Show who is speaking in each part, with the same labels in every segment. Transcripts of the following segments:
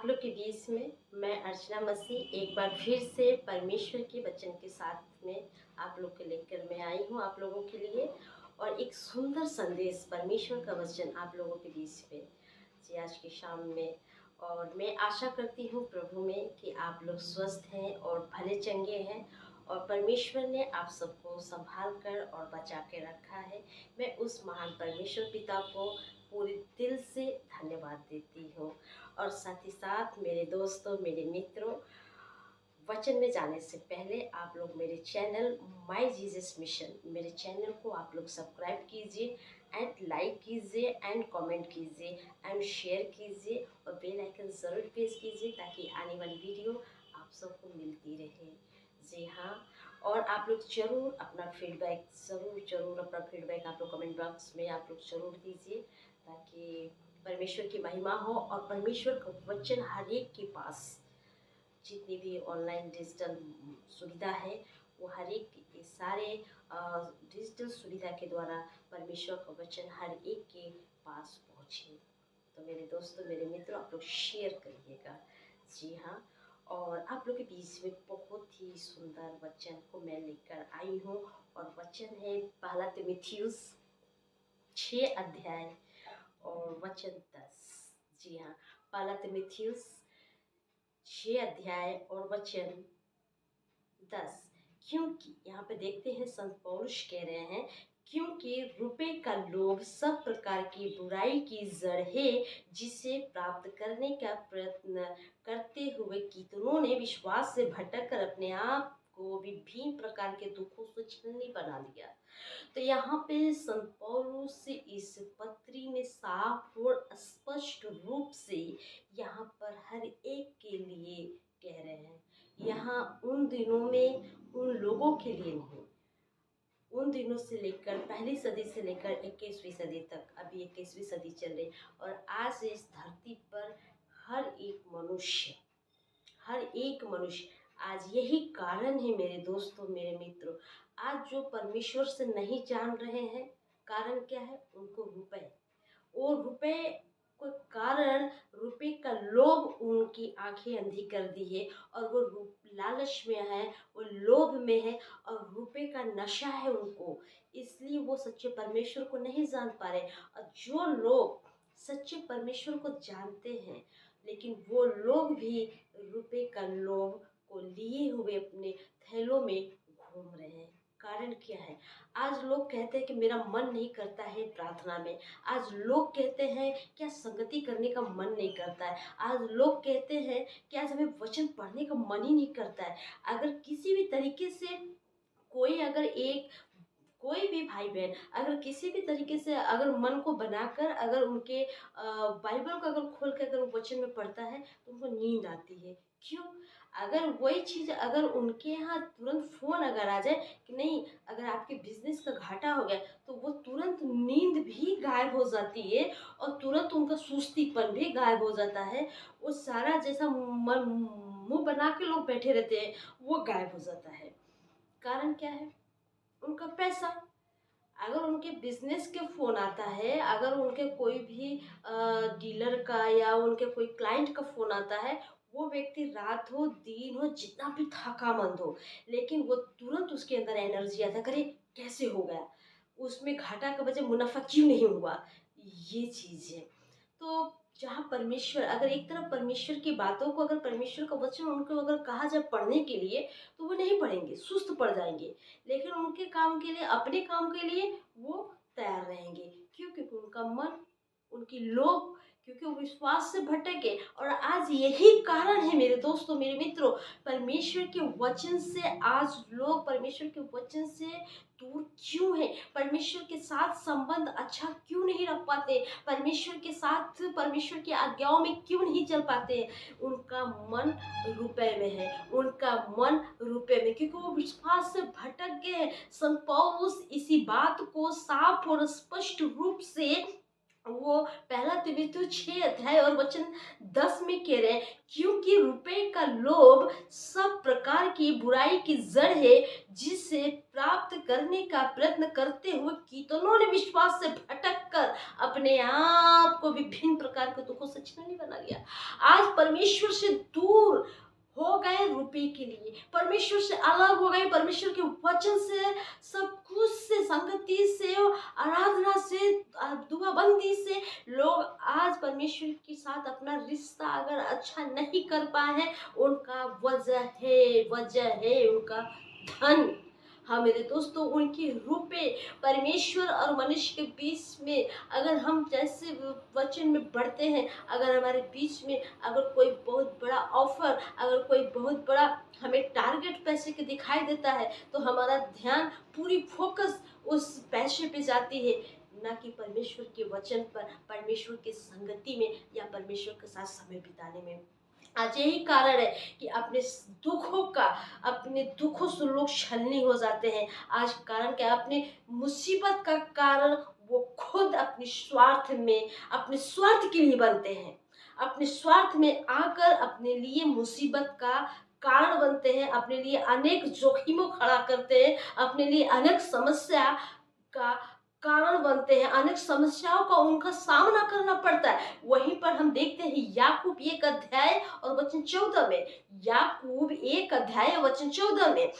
Speaker 1: आप लोग के बीच में मैं अर्चना मसीह एक बार फिर से परमेश्वर के वचन के साथ में आप लोग के लेकर मैं आई हूँ आप लोगों के लिए। और एक सुंदर संदेश परमेश्वर का वचन आप लोगों के बीच में जी आज की शाम में। और मैं आशा करती हूँ प्रभु में कि आप लोग स्वस्थ हैं और भले चंगे हैं और परमेश्वर ने आप सबको संभाल कर और बचा के रखा है। मैं उस महान परमेश्वर पिता को पूरे दिल से धन्यवाद देती हूँ। और साथ ही साथ मेरे दोस्तों, मेरे मित्रों, वचन में जाने से पहले आप लोग मेरे चैनल माय जीसस मिशन, मेरे चैनल को आप लोग सब्सक्राइब कीजिए एंड लाइक कीजिए एंड कमेंट कीजिए एंड शेयर कीजिए और बेल आइकन ज़रूर प्रेस कीजिए ताकि आने वाली वीडियो आप सबको मिलती रहे। जी हाँ, और आप लोग ज़रूर अपना फीडबैक ज़रूर अपना फीडबैक आप लोग कमेंट बॉक्स में आप लोग ज़रूर दीजिए ताकि परमेश्वर की महिमा हो और परमेश्वर का वचन हर एक के पास जितनी भी ऑनलाइन डिजिटल सुविधा है वो हर एक के सारे डिजिटल सुविधा के द्वारा परमेश्वर का वचन हर एक के पास पहुँचे। तो मेरे दोस्तों, मेरे मित्रों, आप लोग शेयर करिएगा। जी हाँ, और आप लोग के बीच में बहुत ही सुंदर वचन को मैं लेकर आई हूँ और वचन है पहला तिमुथियुस 6 अध्याय और वचन 10। जी हाँ, पहला तिमुथियुस 6 अध्याय और वचन 10। क्योंकि यहाँ पे देखते हैं संत पौलुस कह रहे हैं, क्योंकि रुपए का लोभ सब प्रकार की बुराई की जड़ है, जिसे प्राप्त करने का प्रयत्न करते हुए कितनों ने विश्वास से भटक कर अपने आप को विभिन्न प्रकार के दुखों से छलनी बना लिया। तो यहाँ पे संत पौलुस इस पत्री में साफ और स्पष्ट रूप से यहाँ पर हर एक के लिए कह रहे हैं। यहाँ उन दिनों में उन लोगों के लिए नहीं, उन दिनों से लेकर पहली सदी से लेकर 21वीं सदी तक, अभी 21वीं सदी चल रही और आज इस धरती पर हर एक मनुष्य आज यही कारण है मेरे दोस्तों, मेरे मित्रों, आज जो परमेश्वर से नहीं जान रहे हैं, कारण क्या है? उनको रुपए और रुपए के कारण रुपए का लोभ उनकी आंखें अंधी कर दी है और वो लालच में है, वो लोभ में है और रुपए का नशा है उनको, इसलिए वो सच्चे परमेश्वर को नहीं जान पा रहे। और जो लोग सच्चे परमेश्वर को जानते हैं लेकिन वो लोग भी रुपए का लोभ को लिए हुए अपने थैलों में घूम रहे हैं। कारण क्या है? आज लोग कहते हैं कि मेरा मन नहीं करता है प्रार्थना में। आज लोग कहते हैं क्या संगति करने का मन नहीं करता है। आज लोग कहते हैं कि आज हमें वचन पढ़ने का मन ही नहीं करता है। अगर किसी भी तरीके से कोई भी भाई बहन अगर किसी भी तरीके से अगर मन को बनाकर अगर उनके बाइबल को अगर खोल कर अगर वो वचन में पढ़ता है तो उनको नींद आती है। क्यों? अगर वही चीज़ अगर उनके यहाँ तुरंत फ़ोन अगर आ जाए कि नहीं, अगर आपके बिजनेस का घाटा हो गया तो वो तुरंत नींद भी गायब हो जाती है और तुरंत उनका सुस्तीपन भी गायब हो जाता है। वो सारा जैसा मन मुंह बना के लोग बैठे रहते हैं वो गायब हो जाता है। कारण क्या है? उनका पैसा। अगर उनके बिजनेस के फ़ोन आता है, अगर उनके कोई भी डीलर का या उनके कोई क्लाइंट का फ़ोन आता है, वो व्यक्ति रात हो दिन हो जितना भी थकामंद हो लेकिन वो तुरंत उसके अंदर एनर्जी आता है, अरे कैसे हो गया, उसमें घाटा का बजाय मुनाफा क्यों नहीं हुआ, ये चीज़ है। तो जहाँ परमेश्वर अगर एक तरफ परमेश्वर की बातों को अगर परमेश्वर का वचन उनको अगर कहा जाए पढ़ने के लिए तो वो नहीं पढ़ेंगे, सुस्त पड़ जाएंगे। लेकिन उनके काम के लिए, अपने काम के लिए वो तैयार रहेंगे। क्यों? क्योंकि उनका मन, उनकी लोभ, क्योंकि वो विश्वास से भटके। और आज यही कारण है मेरे दोस्तों, मेरे मित्रों, परमेश्वर के वचन से आज लोग परमेश्वर के वचन से दूर क्यों है? परमेश्वर के साथ संबंध अच्छा क्यों नहीं रख पाते? परमेश्वर के साथ, परमेश्वर की आज्ञाओं में क्यों नहीं चल पाते हैं? उनका मन रुपए में है, उनका मन रुपए में, क्योंकि वो विश्वास से भटक गए हैं। संत पौलुस इसी बात को साफ और स्पष्ट रूप से वो पहला तिमुथियुस 6 अध्याय और वचन 10 में कह रहे हैं, क्योंकि रुपए का लोभ सब प्रकार की बुराई की जड़ है, जिसे प्राप्त करने का प्रयत्न करते हुए कितनों ने विश्वास से भटक कर अपने आप को विभिन्न प्रकार के दुखों से छलनी बना लिया। आज परमेश्वर से दूर हो गए रुपए के लिए, परमेश्वर से अलग हो गए, परमेश्वर के वचन से, सब कुछ से, संगति से, आराधना से, दुआबंदी से लोग आज परमेश्वर के साथ अपना रिश्ता अगर अच्छा नहीं कर पाए हैं, उनका वजह है उनका धन। हाँ मेरे दोस्तों, उनके रुपए परमेश्वर और मनुष्य के बीच में, अगर हम जैसे वचन में बढ़ते हैं, अगर हमारे बीच में अगर कोई बहुत बड़ा ऑफर, अगर कोई बहुत बड़ा हमें टारगेट पैसे के दिखाई देता है, तो हमारा ध्यान पूरी फोकस उस पैसे पे जाती है, ना कि परमेश्वर के वचन पर, परमेश्वर की संगति में या परमेश्वर के साथ समय बिताने में। आज यही कारण है कि अपने दुखों से लोग छलनी हो जाते हैं। आज कारण क्या है? अपने मुसीबत का कारण वो खुद अपने स्वार्थ के लिए बनते हैं, अपने स्वार्थ में आकर अपने लिए मुसीबत का कारण बनते हैं, अपने लिए अनेक जोखिमों खड़ा करते हैं, अपने लिए अनेक समस्या का कारण बनते हैं, अनेक समस्याओं का उनका सामना करना पड़ता है। वहीं पर हम देखते हैं याकूब 1 अध्याय और वचन 14 में, याकूब 1 अध्याय वचन 14 में,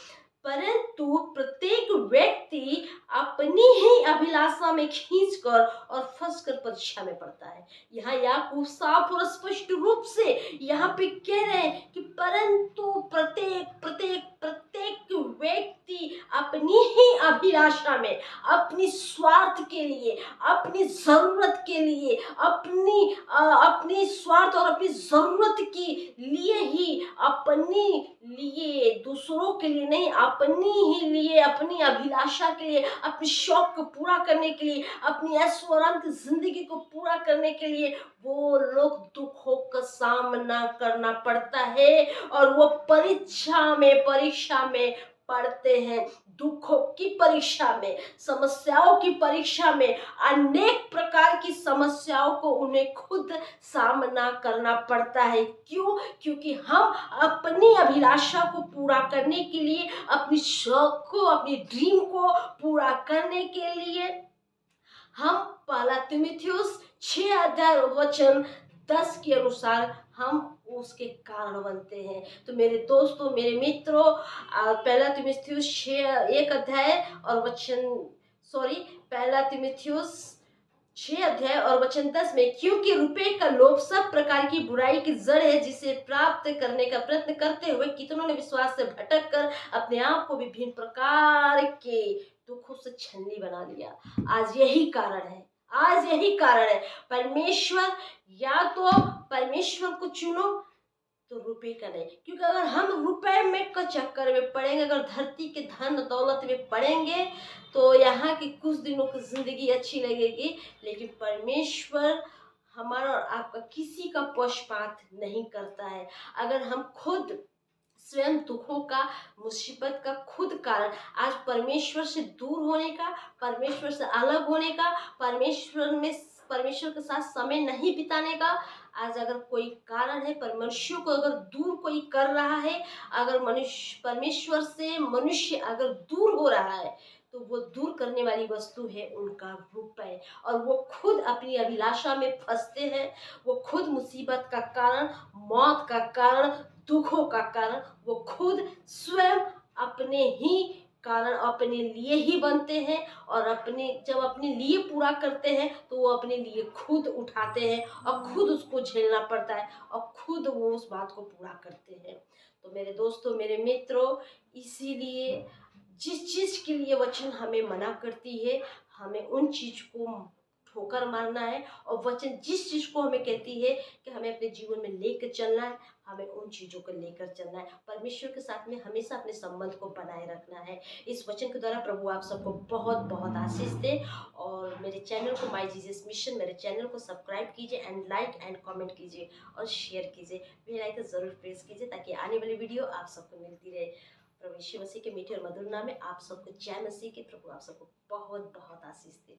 Speaker 1: परंतु प्रत्येक व्यक्ति अपनी ही अभिलाषा में खींचकर और फंसकर परीक्षा में पड़ता है। यहाँ याकूब साफ और स्पष्ट रूप से यहाँ पे कह रहे हैं कि परंतु प्रत्येक प्रत्येक प्रत्येक व्यक्ति अपनी ही अभिलाषा में, अपनी स्वार्थ के लिए, अपनी जरूरत के लिए, अपनी स्वार्थ और अपनी जरूरत के लिए ही, अपनी लिए, दूसरों के लिए नहीं, अपनी ही लिए, अपनी अभिलाषा के लिए, अपने शौक को पूरा करने के लिए, अपनी ऐश्वर्य की जिंदगी को पूरा करने के लिए वो लोग दुखों का सामना करना पड़ता है, और वो परीक्षा में पढ़ते हैं। दुखों की परीक्षा में, समस्याओं की परीक्षा में, अनेक प्रकार की समस्याओं को उन्हें खुद सामना करना पड़ता है। क्यों? क्योंकि हम अपनी अभिलाषा को पूरा करने के लिए, अपनी शौक को, अपनी ड्रीम को पूरा करने के लिए हम पहला तीमुथियुस 6 अध्याय वचन 10 के अनुसार हम उसके कारण बनते हैं। तो मेरे दोस्तों, मेरे मित्रों, पहला तीमुथियुस 1 अध्याय और पहला तीमुथियुस 6 अध्याय और वचन 10 में, क्योंकि रुपए का लोभ सब प्रकार की बुराई की जड़ है, जिसे प्राप्त करने का प्रयत्न करते हुए कितनों ने विश्वास से भटक कर अपने आप को विभिन्न प्रकार के दुखों से छलनी बना लिया। आज यही कारण है, आज यही कारण है। परमेश्वर, या तो परमेश्वर को चुनो तो रुपए का नहीं, क्योंकि अगर हम रुपए में का चक्कर में पड़ेंगे, अगर धरती के धन दौलत में पड़ेंगे, तो यहाँ की कुछ दिनों की जिंदगी अच्छी लगेगी, लेकिन परमेश्वर हमारा और आपका किसी का पक्षपात नहीं करता है। अगर हम खुद स्वयं दुखों का, मुसीबत का खुद कारण, आज परमेश्वर से दूर होने का, परमेश्वर से अलग होने का, परमेश्वर के साथ समय नहीं बिताने का, आज अगर कोई कारण है, पर मनुष्यों को अगर दूर कोई कर रहा है, अगर परमेश्वर से मनुष्य अगर दूर हो रहा है, तो वो दूर करने वाली वस्तु है उनका रुपए, और वो खुद अपनी अभिलाषा में फंसते हैं, वो खुद मुसीबत का कारण, मौत का कारण, दुखों का कारण वो खुद स्वयं अपने ही कारण अपने लिए ही बनते हैं, और जब अपने लिए पूरा करते हैं तो वो अपने लिए खुद उठाते हैं और खुद उसको झेलना पड़ता है, और खुद वो उस बात को पूरा करते हैं। तो मेरे दोस्तों, मेरे मित्रों, इसीलिए जिस चीज के लिए वचन हमें मना करती है, हमें उन चीज को ठोकर मारना है, और वचन जिस चीज को हमें कहती है कि हमें अपने जीवन में लेकर चलना है, हमें उन चीजों को लेकर चलना है। परमेश्वर के साथ में हमेशा अपने संबंध को बनाए रखना है। इस वचन के द्वारा प्रभु आप सबको बहुत बहुत आशीष दे, और मेरे चैनल को माय जीसस मिशन, मेरे चैनल को सब्सक्राइब कीजिए, एंड लाइक एंड कमेंट कीजिए और शेयर कीजिए, बेल आइकन जरूर प्रेस कीजिए, ताकि आने वाली वीडियो आप सबको मिलती रहे। प्रभु यीशु मसीह के मीठे और मधुर नाम में आप सबको जय मसीह के। प्रभु आप सबको बहुत बहुत आशीष दे।